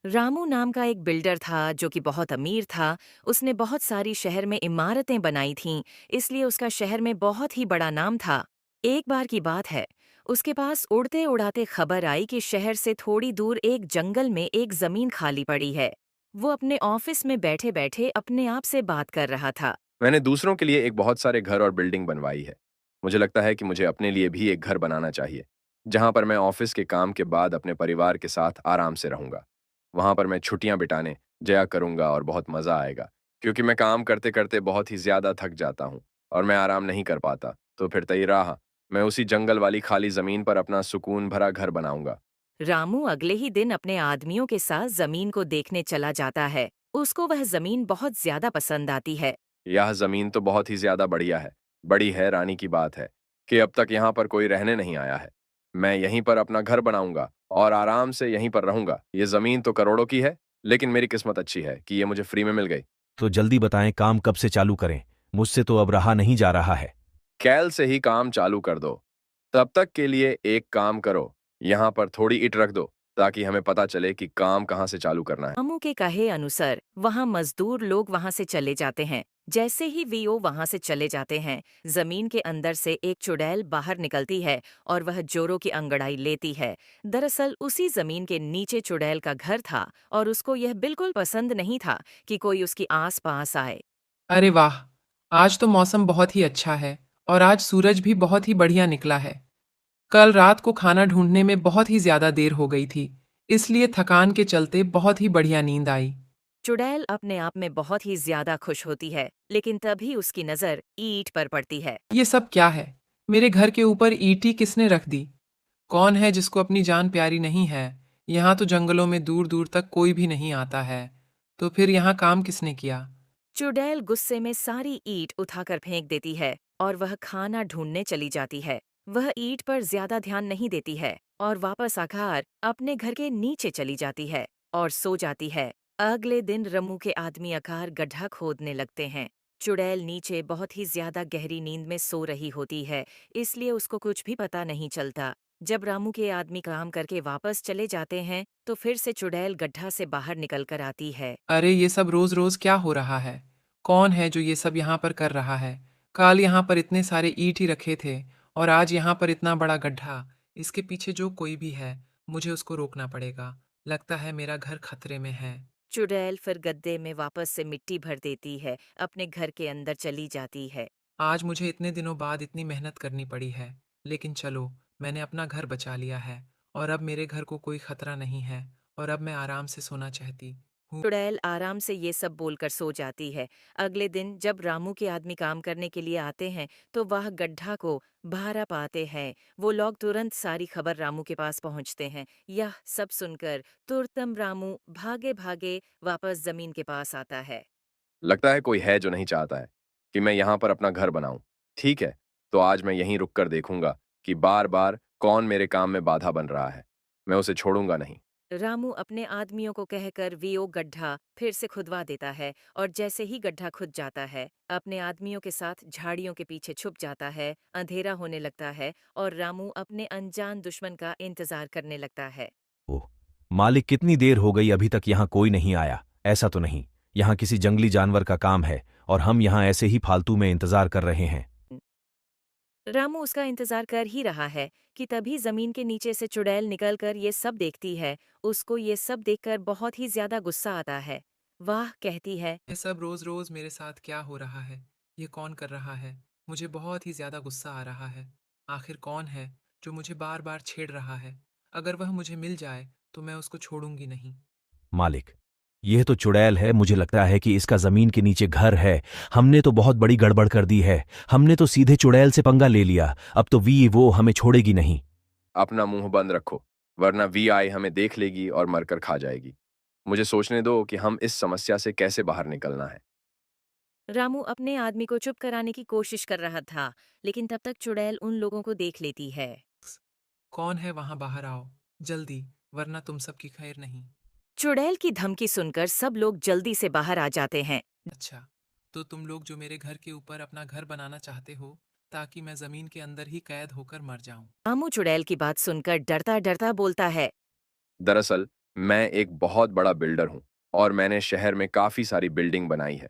रामू नाम का एक बिल्डर था जो कि बहुत अमीर था। उसने बहुत सारी शहर में इमारतें बनाई थीं, इसलिए उसका शहर में बहुत ही बड़ा नाम था। एक बार की बात है, उसके पास उड़ते उड़ाते खबर आई कि शहर से थोड़ी दूर एक जंगल में एक जमीन खाली पड़ी है। वो अपने ऑफिस में बैठे बैठे अपने आप से बात कर रहा था। मैंने दूसरों के लिए एक बहुत सारे घर और बिल्डिंग बनवाई है। मुझे लगता है कि मुझे अपने लिए भी एक घर बनाना चाहिए, जहाँ पर मैं ऑफिस के काम के बाद अपने परिवार के साथ आराम से रहूँगा। वहाँ पर मैं छुट्टियाँ बिताने जाया करूँगा और बहुत मज़ा आएगा, क्योंकि मैं काम करते-करते बहुत ही ज़्यादा थक जाता हूँ और मैं आराम नहीं कर पाता। तो फिर तय रहा, मैं उसी जंगल वाली खाली ज़मीन पर अपना सुकून भरा घर बनाऊँगा। रामू अगले ही दिन अपने आदमियों के साथ जमीन को देखने चला जाता है। उसको वह जमीन बहुत ज्यादा पसंद आती है। यह ज़मीन तो बहुत ही ज़्यादा बढ़िया है। बड़ी हैरानी की बात है कि अब तक यहाँ पर कोई रहने नहीं आया है। मैं यहीं पर अपना घर बनाऊँगा और आराम से यहीं पर रहूँगा। ये ज़मीन तो करोड़ों की है, लेकिन मेरी किस्मत अच्छी है कि ये मुझे फ्री में मिल गई। तो जल्दी बताएं, काम कब से चालू करें? मुझसे तो अब रहा नहीं जा रहा है। कैल से ही काम चालू कर दो। तब तक के लिए एक काम करो, यहाँ पर थोड़ी ईंट रख दो, ताकि हमें पता चले कि काम कहाँ से चालू करना है। रामू के कहे अनुसार वहां मजदूर लोग वहां से चले जाते हैं। जैसे ही वीओ वहां से चले जाते हैं, जमीन के अंदर से एक चुड़ैल बाहर निकलती है और वह जोरों की अंगड़ाई लेती है। दरअसल उसी जमीन के नीचे चुड़ैल का घर था और उसको यह बिल्कुल पसंद नहीं था कि कोई उसकी आस पास आए। अरे वाह! आज तो मौसम बहुत ही अच्छा है और आज सूरज भी बहुत ही बढ़िया निकला है। कल रात को खाना ढूँढने में बहुत ही ज़्यादा देर हो गई थी, इसलिए थकान के चलते बहुत ही बढ़िया नींद आई। चुड़ैल अपने आप में बहुत ही ज्यादा खुश होती है, लेकिन तभी उसकी नजर ईंट पर पड़ती है। ये सब क्या है? मेरे घर के ऊपर ईंटें किसने रख दी? कौन है जिसको अपनी जान प्यारी नहीं है? यहाँ तो जंगलों में दूर-दूर तक कोई भी नहीं आता है। तो फिर यहाँ काम किसने किया? चुड़ैल गुस्से में सारी ईंट उठाकर फेंक देती है और वह खाना ढूंढने चली जाती है। वह ईंट पर ज्यादा ध्यान नहीं देती है और वापस आकर अपने घर के नीचे चली जाती है और सो जाती है। अगले दिन रमू के आदमी आकार गड्ढा खोदने लगते हैं। चुड़ैल नीचे बहुत ही ज्यादा गहरी नींद में सो रही होती है, इसलिए उसको कुछ भी पता नहीं चलता। जब रामू के आदमी काम करके वापस चले जाते हैं, तो फिर से चुड़ैल गड्ढा से बाहर निकल कर आती है। अरे ये सब रोज़-रोज़ क्या हो रहा है? कौन है जो ये सब यहाँ पर कर रहा है? कल यहाँ पर इतने सारे ईंट ही रखे थे और आज यहाँ पर इतना बड़ा गड्ढा। इसके पीछे जो कोई भी है, मुझे उसको रोकना पड़ेगा। लगता है मेरा घर खतरे में है। चुड़ैल फिर गद्दे में वापस से मिट्टी भर देती है, अपने घर के अंदर चली जाती है। आज मुझे इतने दिनों बाद इतनी मेहनत करनी पड़ी है, लेकिन चलो, मैंने अपना घर बचा लिया है और अब मेरे घर को कोई खतरा नहीं है और अब मैं आराम से सोना चाहती हूँ। चुड़ैल आराम से ये सब बोलकर सो जाती है। अगले दिन जब रामू के आदमी काम करने के लिए आते हैं, तो वह गड्ढा को भरा पाते हैं। वो लोग तुरंत सारी खबर रामू के पास पहुंचते हैं। यह सब सुनकर तुरतम रामू भागे भागे वापस जमीन के पास आता है। लगता है कोई है जो नहीं चाहता है कि मैं यहाँ पर अपना घर बनाऊँ। ठीक है, तो आज मैं यहीं रुक कर देखूँगा कि बार-बार कौन मेरे काम में बाधा बन रहा है। मैं उसे छोड़ूँगा नहीं। रामू अपने आदमियों को कहकर वीओ गड्ढा फिर से खुदवा देता है और जैसे ही गड्ढा खुद जाता है, अपने आदमियों के साथ झाड़ियों के पीछे छुप जाता है। अंधेरा होने लगता है और रामू अपने अनजान दुश्मन का इंतजार करने लगता है। ओह! मालिक, कितनी देर हो गई, अभी तक यहाँ कोई नहीं आया। ऐसा तो नहीं, यहाँ किसी जंगली जानवर का काम है और हम यहाँ ऐसे ही फालतू में इंतजार कर रहे हैं। रामू उसका इंतजार कर ही रहा है कि तभी जमीन के नीचे से चुड़ैल निकलकर ये सब देखती है। उसको ये सब देखकर बहुत ही ज्यादा गुस्सा आता है। वाह, कहती है। ये सब रोज़-रोज़ मेरे साथ क्या हो रहा है? ये कौन कर रहा है? मुझे बहुत ही ज़्यादा गुस्सा आ रहा है। आखिर कौन है जो मुझे बार-बार छेड़ रहा है? अगर वह मुझे मिल जाए, तो मैं उसको छोड़ूंगी नहीं। मालिक, यह तो चुड़ैल है। मुझे लगता है कि इसका जमीन के नीचे घर है। हमने तो बहुत बड़ी गड़बड़ कर दी है। हमने तो सीधे चुड़ैल से पंगा ले लिया। अब तो वो हमें छोड़ेगी नहीं। अपना मुँह बंद रखो, वरना वीआई हमें देख लेगी और मरकर खा जाएगी। मुझे सोचने दो कि हम इस समस्या से कैसे बाहर निकलना है। रामू अपने आदमी को चुप कराने की कोशिश कर रहा था, लेकिन तब तक चुड़ैल उन लोगों को देख लेती है। कौन है वहाँ? बाहर आओ, जल्दी, वरना तुम सबकी खैर नहीं। चुड़ैल की धमकी सुनकर सब लोग जल्दी से बाहर आ जाते हैं। अच्छा, तो तुम लोग जो मेरे घर के ऊपर अपना घर बनाना चाहते हो, ताकि मैं ज़मीन के अंदर ही कैद होकर मर जाऊं। रामू चुड़ैल की बात सुनकर डरता डरता बोलता है। दरअसल, मैं एक बहुत बड़ा बिल्डर हूँ और मैंने शहर में काफी सारी बिल्डिंग बनाई है।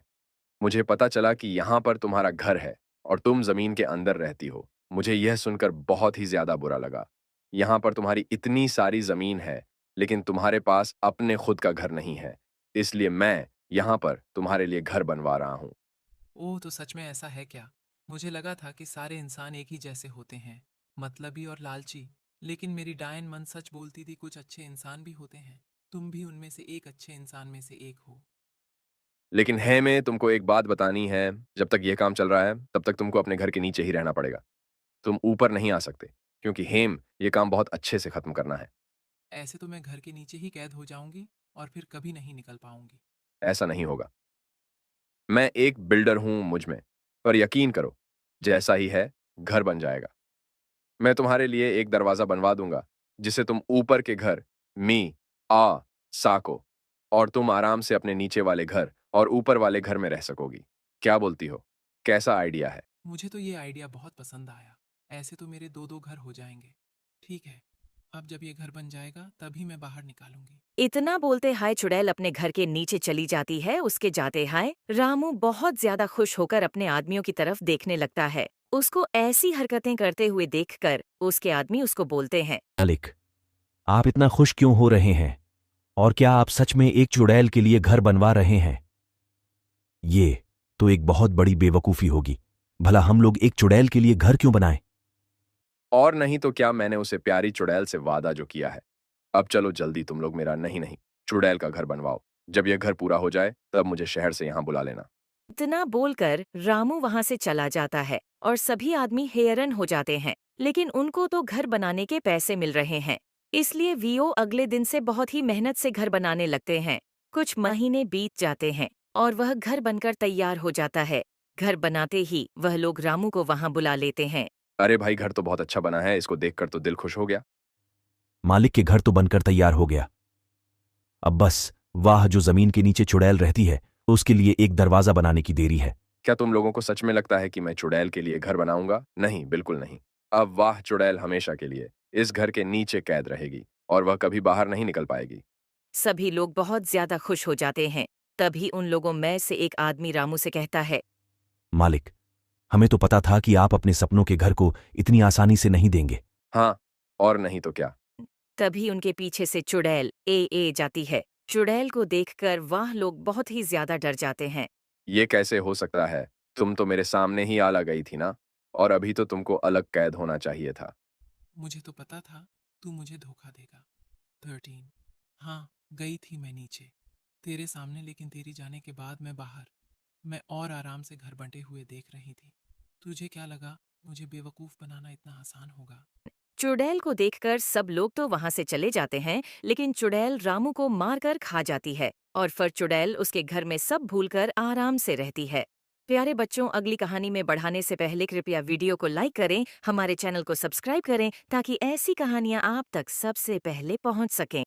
मुझे पता चला कि यहाँ पर तुम्हारा घर है और तुम जमीन के अंदर रहती हो। मुझे यह सुनकर बहुत ही ज्यादा बुरा लगा। यहाँ पर तुम्हारी इतनी सारी जमीन है, लेकिन तुम्हारे पास अपने खुद का घर नहीं है। इसलिए मैं यहाँ पर तुम्हारे लिए घर बनवा रहा हूँ। ओह, तो सच में ऐसा है क्या? मुझे लगा था कि सारे इंसान एक ही जैसे होते हैं, मतलबी और लालची। लेकिन मेरी डायन मन सच बोलती थी, कुछ अच्छे इंसान भी होते हैं। तुम भी उनमें से एक अच्छे इंसान में से एक हो। लेकिन है में तुमको एक बात बतानी है, जब तक ये काम चल रहा है, तब तक तुमको अपने घर के नीचे ही रहना पड़ेगा। तुम ऊपर नहीं आ सकते, क्योंकि हेम ये काम बहुत अच्छे से खत्म करना है। ऐसे तो मैं घर के नीचे ही कैद हो जाऊंगी और फिर कभी नहीं निकल पाऊंगी। ऐसा नहीं होगा। मैं एक बिल्डर हूं मुझ में, पर यकीन करो, जैसा ही है, घर बन जाएगा। मैं तुम्हारे लिए एक दरवाजा बनवा दूंगा, जिसे तुम ऊपर के घर मी आ साको, और तुम आराम से अपने नीचे वाले घर और ऊपर वाले घर में रह सकोगी। क्या बोलती हो? कैसा आइडिया है? मुझे तो ये आइडिया बहुत पसंद आया। ऐसे तो मेरे दो दो घर हो जाएंगे। ठीक है, अब जब ये घर बन जाएगा तभी मैं बाहर निकालूंगी। इतना बोलते हाय चुड़ैल अपने घर के नीचे चली जाती है। उसके जाते हाय रामू बहुत ज्यादा खुश होकर अपने आदमियों की तरफ देखने लगता है। उसको ऐसी हरकतें करते हुए देखकर उसके आदमी उसको बोलते हैं। मालिक, आप इतना खुश क्यों हो रहे हैं? और क्या आप सच में एक चुड़ैल के लिए घर बनवा रहे हैं? ये तो एक बहुत बड़ी बेवकूफी होगी। भला हम लोग एक चुड़ैल के लिए घर क्यों बनाएं? और नहीं तो क्या, मैंने उसे प्यारी चुड़ैल से वादा जो किया है। अब चलो जल्दी तुम लोग मेरा नहीं नहीं चुड़ैल का घर बनवाओ। जब यह घर पूरा हो जाए, तब मुझे शहर से यहाँ बुला लेना। इतना बोलकर रामू वहां से चला जाता है और सभी आदमी हैरान हो जाते हैं। लेकिन उनको तो घर बनाने के पैसे मिल रहे हैं, इसलिए वीओ अगले दिन से बहुत ही मेहनत से घर बनाने लगते हैं। कुछ महीने बीत जाते हैं और वह घर बनकर तैयार हो जाता है। घर बनाते ही वह लोग रामू को वहां बुला लेते हैं। अरे भाई, घर तो बहुत अच्छा बना है, इसको देखकर तो दिल खुश हो गया। मालिक के घर तो बनकर तैयार हो गया। अब बस वाह जो जमीन के नीचे चुड़ैल रहती है, उसके लिए एक दरवाजा बनाने की देरी है। क्या तुम लोगों को सच में लगता है कि मैं चुड़ैल के लिए घर बनाऊंगा? नहीं, बिल्कुल नहीं। अब वाह चुड़ैल हमेशा के लिए इस घर के नीचे कैद रहेगी और वह कभी बाहर नहीं निकल पाएगी। सभी लोग बहुत ज्यादा खुश हो जाते हैं। तभी उन लोगों में से एक आदमी रामू से कहता है। मालिक, हमें तो पता था कि आप अपने सपनों के घर को इतनी आसानी से नहीं देंगे। हाँ, और नहीं तो क्या। तभी उनके पीछे से चुड़ैल ए जाती है। चुड़ैल को देखकर वह लोग बहुत ही ज्यादा डर जाते हैं। ये कैसे हो सकता है? तुम तो मेरे सामने ही आला गई थी ना, और अभी तो तुमको अलग कैद होना चाहिए था। मुझे तो पता था तू मुझे धोखा देगा। 13। हाँ, गई थी मैं नीचे तेरे सामने, लेकिन तेरी जाने के बाद मैं बाहर। मैं और आराम से घर बंटे हुए देख रही थी। तुझे क्या लगा मुझे बेवकूफ बनाना इतना आसान होगा? चुड़ैल को देखकर सब लोग तो वहां से चले जाते हैं, लेकिन चुड़ैल रामू को मारकर खा जाती है और फिर चुड़ैल उसके घर में सब भूलकर आराम से रहती है। प्यारे बच्चों, अगली कहानी में बढ़ाने से पहले कृपया वीडियो को लाइक करें, हमारे चैनल को सब्सक्राइब करें ताकि ऐसी कहानियां आप तक सबसे पहले पहुंच सकें।